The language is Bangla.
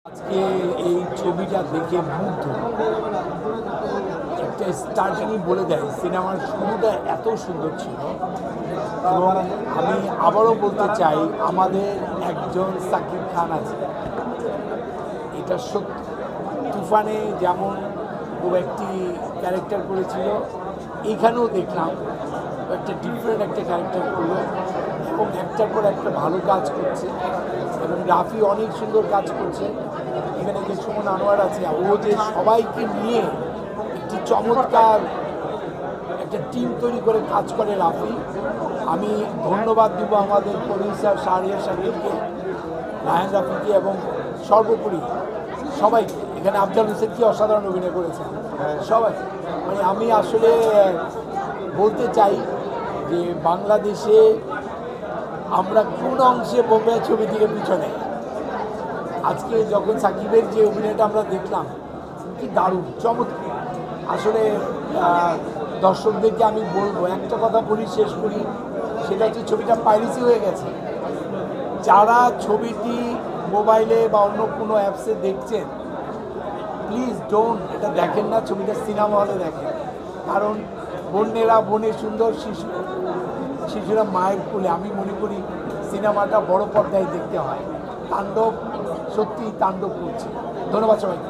আজকে এই ছবিটা দেখে মুগ্ধ। একটা স্টার্টিংই বলে দেয় সিনেমার শুরুটা এত সুন্দর ছিল। এবং আমি আবারও বলতে চাই, আমাদের একজন সাকিব খান আছে, এটা সত্যি। তুফানে যেমন ও একটি ক্যারেক্টার করেছিল, এইখানেও দেখলাম একটা ডিফারেন্ট একটা ক্যারেক্টার করলো এবং একটার পর একটা ভালো কাজ করছে। এবং রাফি অনেক সুন্দর কাজ করছে। এখানে যে সুমন আনোয়ার আছে, ও যে সবাইকে নিয়ে একটি চমৎকার একটা টিম তৈরি করে কাজ করে রাফি। আমি ধন্যবাদ দিব আমাদের প্রডিউসার শাহরিয়ার সাকিবকে, রায়হান রাফিকে এবং সর্বোপরি সবাইকে। এখানে আফজাল হোসেন কি অসাধারণ অভিনয় করেছেন সবাই। মানে আমি আসলে বলতে চাই যে বাংলাদেশে আমরা কোন অংশে বোম্বে ছবি থেকে পিছনে। আজকে যখন সাকিবের যে অভিনয়টা আমরা দেখলাম, কি দারুণ চমৎকার। আসলে দর্শকদেরকে আমি বলবো, একটা কথা বলি শেষ করি, সেটা হচ্ছে ছবিটা পাইরেসি হয়ে গেছে। যারা ছবিটি মোবাইলে বা অন্য কোনো অ্যাপসে দেখছেন, প্লিজ ডোন্ট এটা দেখেন না, ছবিটা সিনেমা হলে দেখেন। কারণ বোনেরা বোনের সুন্দর, শিশুরা মায়ের কোলে। আমি মনে করি সিনেমাটা বড় পর্দায় দেখতে হয়। তাণ্ডব সত্যিই তাণ্ডব করছে। ধন্যবাদ সবাইকে।